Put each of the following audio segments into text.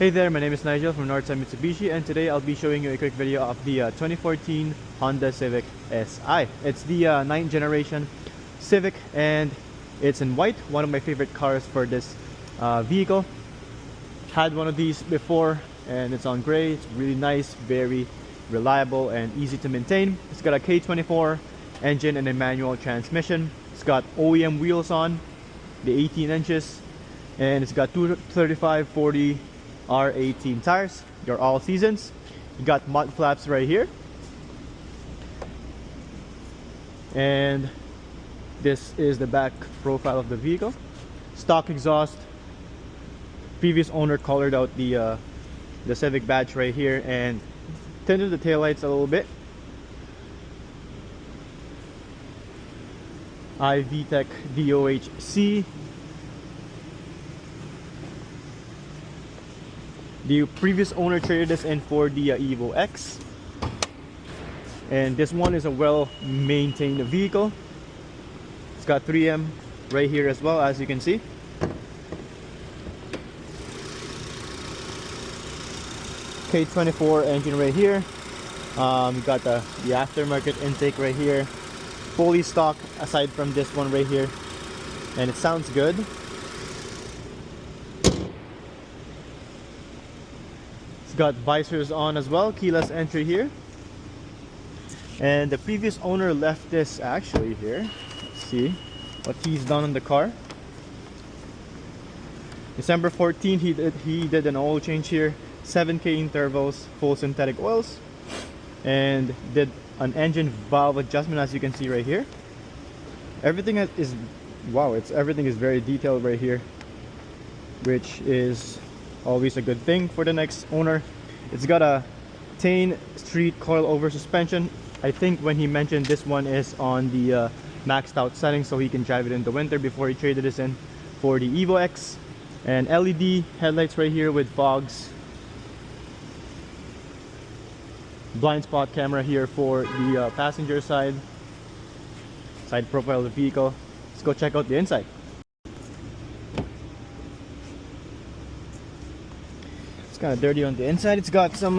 Hey there, my name is Nigel from Northside Mitsubishi, and today I'll be showing you a quick video of the 2014 Honda Civic Si. It's the 9th generation Civic and it's in white, one of my favorite cars for this vehicle. Had one of these before and it's on gray. It's really nice, very reliable and easy to maintain. It's got a K24 engine and a manual transmission. It's got OEM wheels on, the 18 inches, and it's got 235/40 R18 tires. They're all seasons. You got mud flaps right here, and this is the back profile of the vehicle. Stock exhaust. Previous owner colored out the Civic badge right here and tinted the taillights a little bit. iVTEC DOHC. The previous owner traded this in for the Evo X, and this one is a well-maintained vehicle. It's got 3M right here as well, as you can see. K24 engine right here. You got the aftermarket intake right here, fully stock aside from this one right here, and it sounds good. It's got visors on as well, keyless entry here. And the previous owner left this actually here. Let's see what he's done on the car. December 14th, he did an oil change here, 7K intervals, full synthetic oils, and did an engine valve adjustment, as you can see right here. Everything is wow, everything is very detailed right here, which is always a good thing for the next owner. It's got a Tane Street coilover suspension. I think when he mentioned this one is on the maxed out setting, so he can drive it in the winter before he traded this in for the Evo X. And LED headlights right here with fogs. Blind spot camera here for the passenger side profile of the vehicle. Let's go check out the inside. Kind of dirty on the inside. It's got some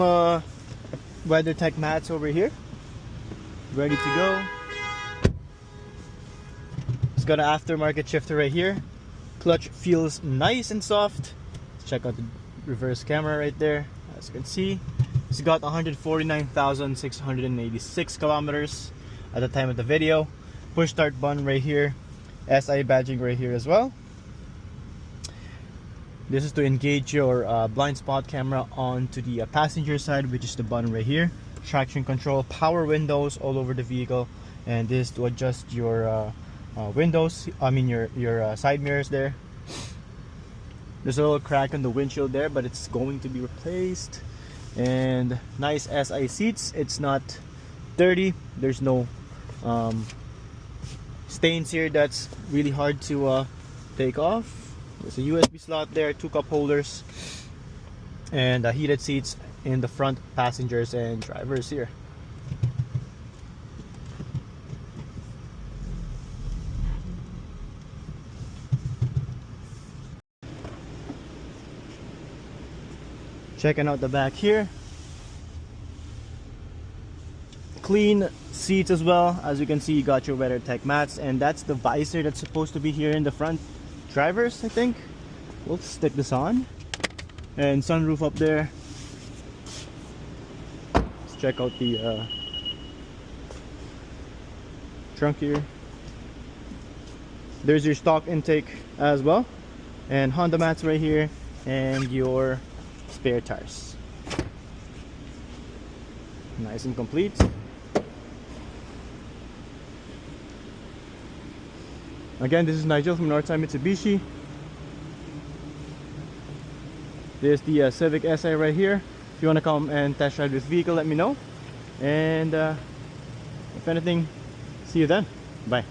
WeatherTech mats over here, ready to go. It's got an aftermarket shifter right here. Clutch feels nice and soft. Let's check out the reverse camera right there. As you can see, it's got 149,686 kilometers at the time of the video. Push start button right here, SI badging right here as well. This is to engage your blind spot camera onto the passenger side, which is the button right here. Traction control, power windows all over the vehicle, and this to adjust your windows. I mean your side mirrors there. There's a little crack on the windshield there, but it's going to be replaced. And nice SI seats. It's not dirty. There's no stains here that's really hard to take off. There's a USB slot there, 2 cup holders, and heated seats in the front passengers and drivers here. Checking out the back here. Clean seats as well. As you can see, you got your WeatherTech mats, and that's the visor that's supposed to be here in the front. Drivers, I think. We'll stick this on. And sunroof up there. Let's check out the trunk here. There's your stock intake as well, and Honda mats right here, and your spare tires. Nice and complete. Again, this is Nigel from Northside Mitsubishi. There's the Civic Si right here. If you want to come and test drive this vehicle, let me know. And if anything, see you then. Bye.